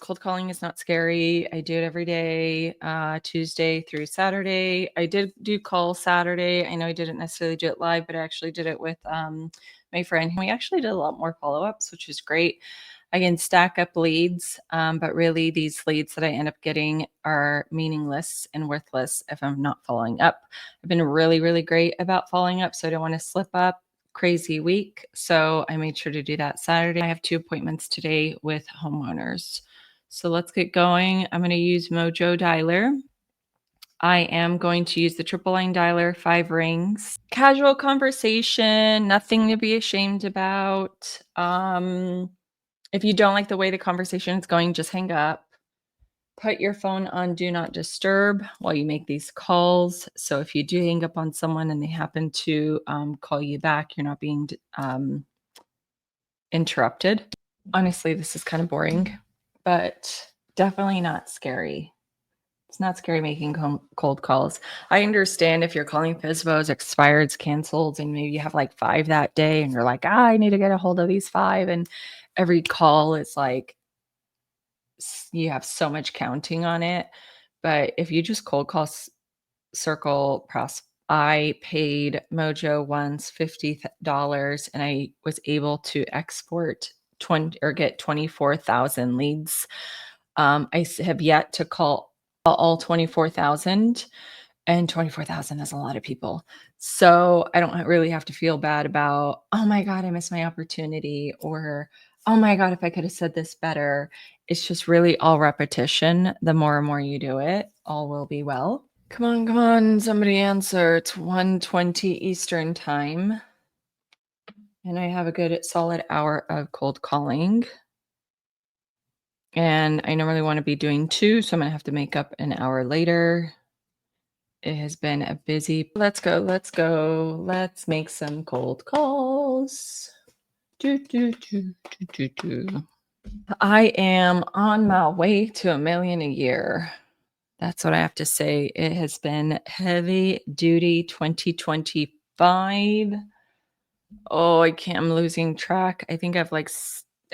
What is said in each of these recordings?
cold calling is not scary. I do it every day, Tuesday through Saturday. I did do call Saturday. I know I didn't necessarily do it live, but I actually did it with my friend. We actually did a lot more follow-ups, which is great. I can stack up leads, but really these leads that I end up getting are meaningless and worthless if I'm not following up. I've been really, really great about following up, so I don't want to slip up. Crazy week, so I made sure to do that Saturday. I have 2 appointments today with homeowners. So let's get going. I'm going to use Mojo Dialer. I am going to use the triple line dialer, 5 rings. Casual conversation, nothing to be ashamed about. If you don't like the way the conversation is going, just hang up. Put your phone on do not disturb while you make these calls. So if you do hang up on someone and they happen to call you back, you're not being interrupted. Honestly, this is kind of boring, but definitely not scary. It's not scary making cold calls. I understand if you're calling FSBOs, expireds, canceled, and maybe you have like 5 that day and you're like, I need to get a hold of these 5. And every call is like, you have so much counting on it. But if you just cold call circle press, I paid Mojo once $50 and I was able to export 20 or get 24,000 leads. I have yet to call all 24,000, and 24,000 is a lot of people. So I don't really have to feel bad about, oh my God, I missed my opportunity, or oh my God, if I could have said this better. It's just really all repetition. The more and more you do it, all will be well. Come on, somebody answer. It's 1:20 Eastern time. And I have a good solid hour of cold calling. And I normally want to be doing 2, so I'm going to have to make up an hour later. It has been a busy. Let's go. Let's make some cold calls. I am on my way to $1 million a year. That's what I have to say. It has been heavy duty 2025. Oh, I'm losing track. I think I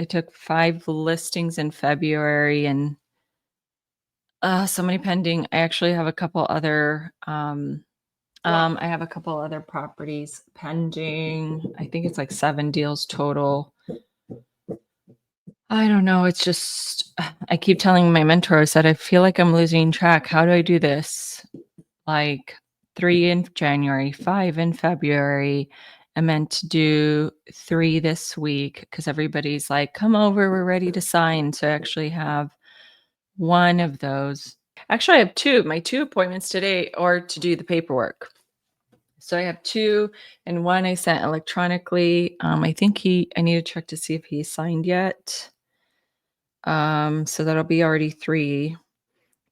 took 5 listings in February and so many pending. I actually have a couple other, I have a couple other properties pending. I think it's like 7 deals total. I don't know. It's just, I keep telling my mentors that I feel like I'm losing track. How do I do this? Like 3 in January, 5 in February. I meant to do 3 this week because everybody's like, come over, we're ready to sign. So I actually have 1 of those. Actually, I have 2. My 2 appointments today are to do the paperwork. So I have 2, and 1 I sent electronically. I think I need to check to see if he signed yet. So that'll be already 3.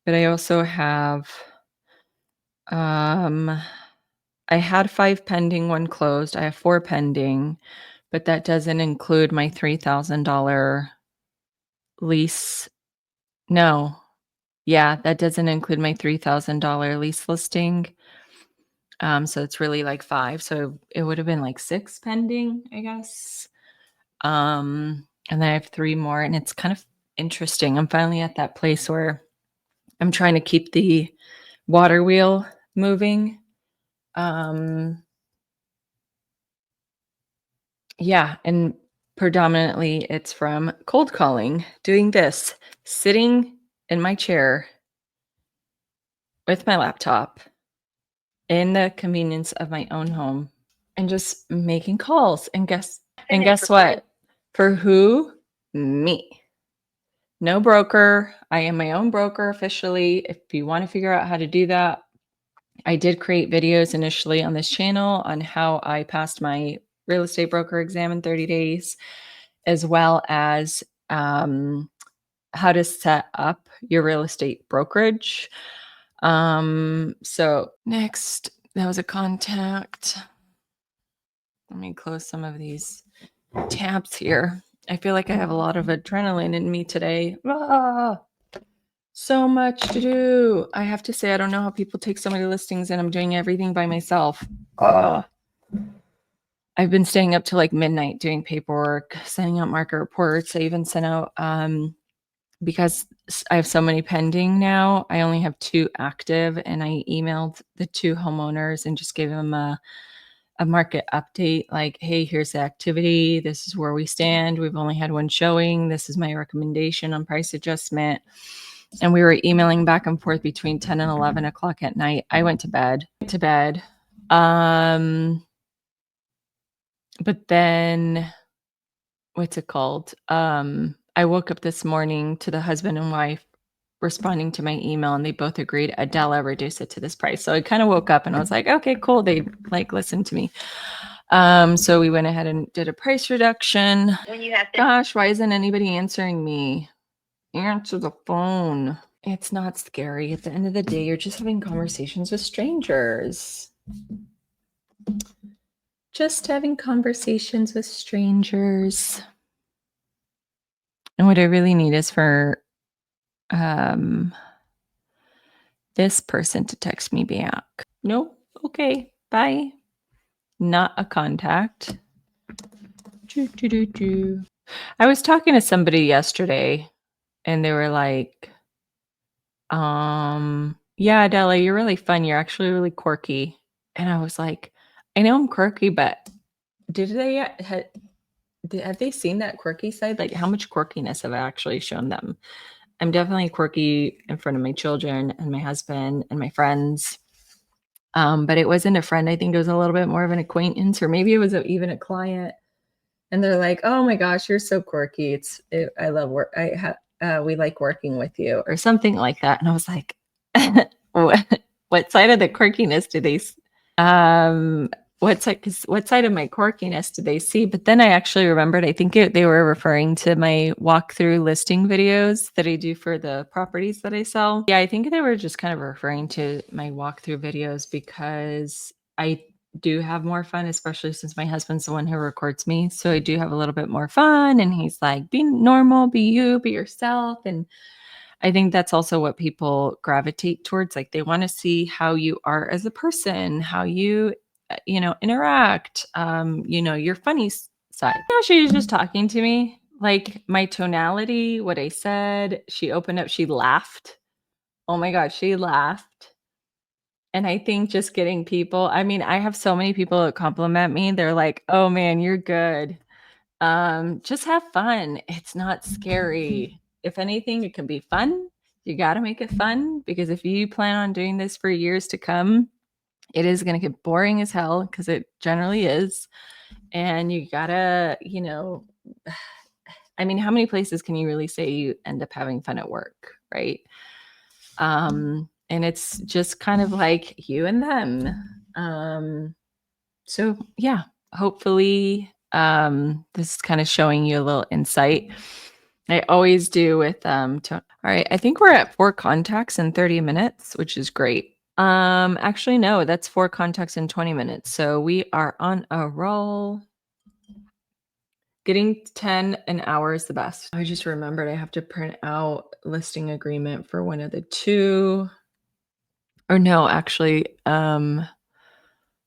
But I also have, I had 5 pending, 1 closed. I have 4 pending, but that doesn't include my $3,000 lease. No. Yeah, that doesn't include my $3,000 lease listing. So it's really like 5. So it would have been like 6 pending, I guess. And then I have 3 more, and it's kind of interesting. I'm finally at that place where I'm trying to keep the water wheel moving. Yeah, and predominantly it's from cold calling, doing this, sitting in my chair with my laptop in the convenience of my own home and just making calls. And guess what? For who? Me. No broker. I am my own broker officially. If you want to figure out how to do that, I did create videos initially on this channel on how I passed my real estate broker exam in 30 days, as well as how to set up your real estate brokerage. So next, that was a contact. Let me close some of these tabs here. I feel like I have a lot of adrenaline in me today. So much to do. I have to say, I don't know how people take so many listings and I'm doing everything by myself. I've been staying up till like midnight doing paperwork, sending out market reports. I even sent out because I have so many pending now, I only have 2 active, and I emailed the 2 homeowners and just gave them a market update, like, "Hey, here's the activity. This is where we stand. We've only had 1 showing. This is my recommendation on price adjustment." And we were emailing back and forth between 10 and 11 o'clock at night. I went to bed. But then what's it called? I woke up this morning to the husband and wife responding to my email, and they both agreed, Adela, reduce it to this price. So I kind of woke up and I was like, okay, cool. They like listened to me. So we went ahead and did a price reduction. Gosh, why isn't anybody answering me? Answer the phone. It's not scary. At the end of the day, you're just having conversations with strangers. Just having conversations with strangers. And what I really need is for this person to text me back. Nope. Okay. Bye. Not a contact. I was talking to somebody yesterday and they were like, yeah, Adela, you're really fun. You're actually really quirky. And I was like, I know I'm quirky, but have they seen that quirky side? Like, how much quirkiness have I actually shown them? I'm definitely quirky in front of my children and my husband and my friends. But it wasn't a friend. I think it was a little bit more of an acquaintance, or maybe it was even a client. And they're like, "Oh my gosh, you're so quirky. I love work. We like working with you," or something like that. And I was like, what side of the quirkiness do they? What side of my quirkiness did they see? But then I actually remembered, I think they were referring to my walkthrough listing videos that I do for the properties that I sell. Yeah, I think they were just kind of referring to my walkthrough videos because I do have more fun, especially since my husband's the one who records me. So I do have a little bit more fun. And he's like, be normal, be you, be yourself. And I think that's also what people gravitate towards. Like, they want to see how you are as a person, how you, interact, your funny side. Now she's just talking to me, like my tonality, what I said. She opened up, she laughed. Oh my God, she laughed. And I think just getting people, I mean, I have so many people that compliment me. They're like, oh man, you're good. Just have fun. It's not scary. If anything, it can be fun. You got to make it fun, because if you plan on doing this for years to come, it is going to get boring as hell, because it generally is. And you got to, I mean, how many places can you really say you end up having fun at work, right? And it's just kind of like you and them. So yeah, hopefully this is kind of showing you a little insight. I always do with all right, I think we're at 4 contacts in 30 minutes, which is great. Actually no, that's 4 contacts in 20 minutes. So we are on a roll. Getting 10 an hour is the best. I just remembered I have to print out listing agreement for one of the 2. Or no, actually,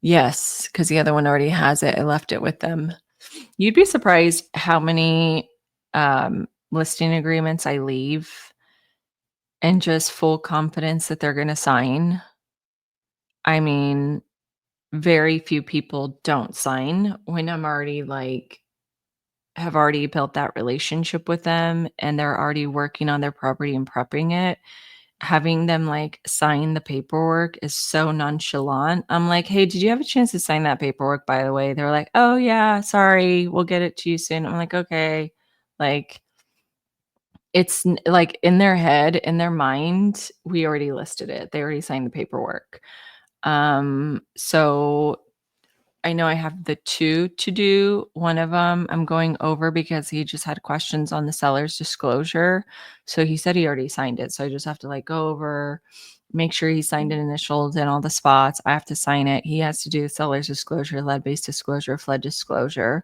yes, because the other one already has it. I left it with them. You'd be surprised how many listing agreements I leave and just full confidence that they're going to sign. I mean, very few people don't sign when I'm already have already built that relationship with them and they're already working on their property and prepping it. Having them sign the paperwork is so nonchalant. I'm like, hey, did you have a chance to sign that paperwork, by the way? They're like, oh yeah, sorry, we'll get it to you soon. I'm like, okay. It's in their head, in their mind, we already listed it. They already signed the paperwork. So I know I have the 2 to do. One of them I'm going over because he just had questions on the seller's disclosure. So he said he already signed it. So I just have to go over, make sure he signed in initials in all the spots. I have to sign it. He has to do the seller's disclosure, lead-based disclosure, flood disclosure.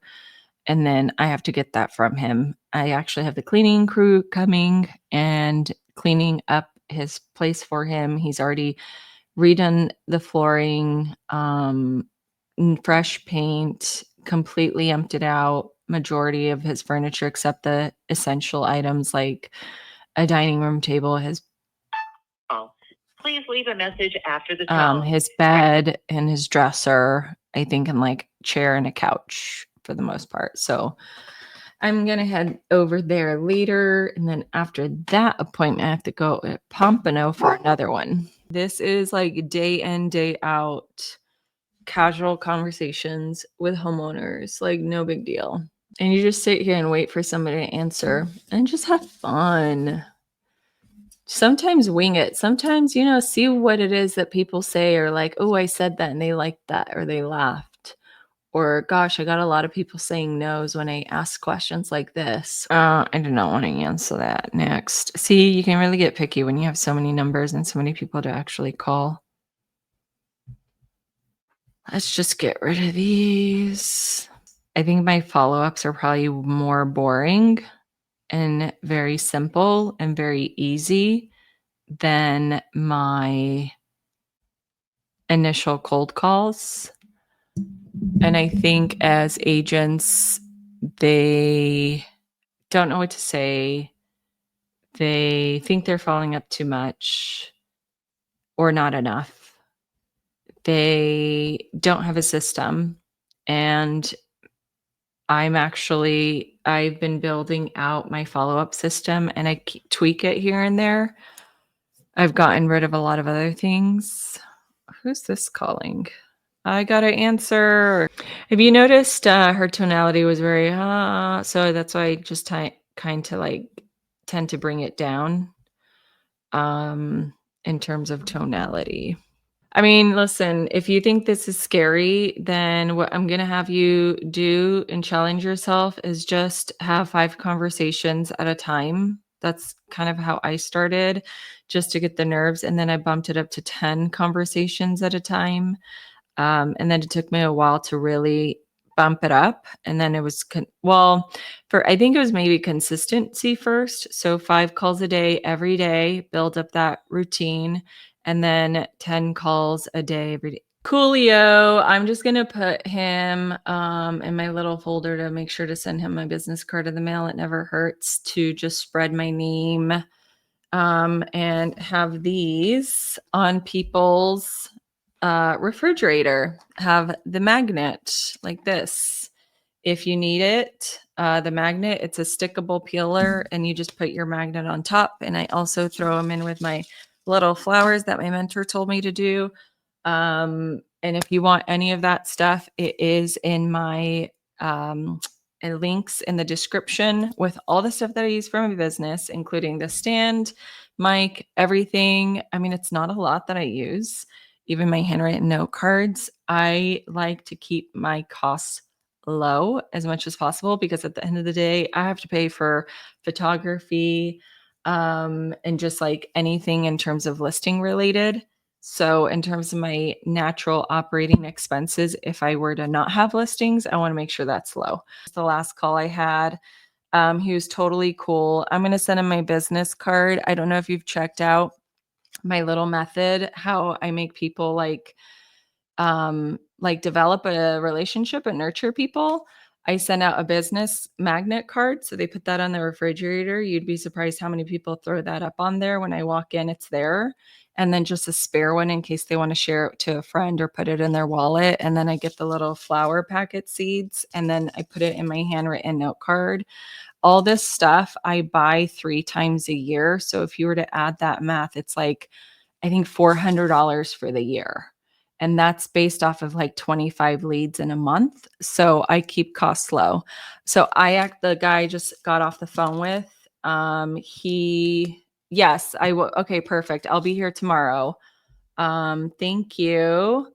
And then I have to get that from him. I actually have the cleaning crew coming and cleaning up his place for him. He's already redone the flooring, fresh paint, completely emptied out majority of his furniture except the essential items like a dining room table, his Please leave a message after the tone. his bed and his dresser, I think, and like chair and a couch for the most part. So I'm going to head over there later. And then after that appointment, I have to go at Pompano for another one. This is like day in, day out, casual conversations with homeowners, like no big deal. And you just sit here and wait for somebody to answer and just have fun. Sometimes wing it. Sometimes, see what it is that people say, or like, oh, I said that and they liked that, or they laughed. Or gosh, I got a lot of people saying no's when I ask questions like this. I do not want to answer that. Next. See, you can really get picky when you have so many numbers and so many people to actually call. Let's just get rid of these. I think my follow-ups are probably more boring and very simple and very easy than my initial cold calls. And I think as agents, they don't know what to say. They think they're following up too much or not enough. They don't have a system. And I've been building out my follow-up system, and I tweak it here and there. I've gotten rid of a lot of other things. Who's this calling? I got to answer. Have you noticed her tonality was very, so that's why I just kind of like tend to bring it down in terms of tonality. I mean, listen, if you think this is scary, then what I'm going to have you do and challenge yourself is just have 5 conversations at a time. That's kind of how I started, just to get the nerves. And then I bumped it up to 10 conversations at a time. And then it took me a while to really bump it up. And then it was, I think it was maybe consistency first. So 5 calls a day, every day, build up that routine. And then 10 calls a day every day. Coolio. I'm just going to put him in my little folder to make sure to send him my business card in the mail. It never hurts to just spread my name and have these on people's refrigerator. Have the magnet like this. If you need it, the magnet, it's a stickable peeler, and you just put your magnet on top. And I also throw them in with my little flowers that my mentor told me to do. And if you want any of that stuff, it is in my links in the description with all the stuff that I use for my business, including the stand, mic, everything. I mean, it's not a lot that I use, even my handwritten note cards. I like to keep my costs low as much as possible, because at the end of the day, I have to pay for photography and just like anything in terms of listing related. So in terms of my natural operating expenses, if I were to not have listings, I want to make sure that's low. The last call I had, he was totally cool. I'm going to send him my business card. I don't know if you've checked out my little method, how I make people like develop a relationship and nurture people. I send out a business magnet card. So they put that on the refrigerator. You'd be surprised how many people throw that up on there. When I walk in, it's there. And then just a spare one in case they want to share it to a friend or put it in their wallet. And then I get the little flower packet seeds, and then I put it in my handwritten note card. All this stuff I buy 3 times a year. So if you were to add that math, it's like, I think $400 for the year. And that's based off of like 25 leads in a month. So I keep costs low. So the guy just got off the phone with, yes, I will. Okay, perfect. I'll be here tomorrow. Thank you.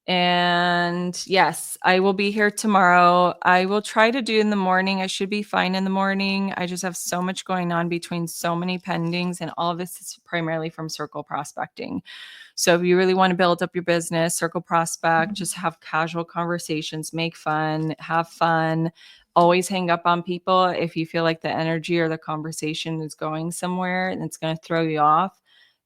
And yes, I will be here tomorrow. I will try to do in the morning. I should be fine in the morning. I just have so much going on between so many pendings, and all of this is primarily from circle prospecting. So if you really want to build up your business, circle prospect, just have casual conversations, make fun, have fun. Always hang up on people if you feel like the energy or the conversation is going somewhere and it's going to throw you off.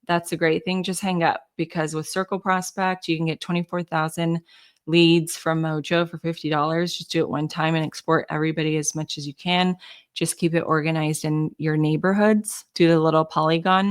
That's a great thing. Just hang up, because with circle prospect, you can get 24,000 leads from Mojo for $50. Just do it one time and export everybody as much as you can. Just keep it organized in your neighborhoods. Do the little polygon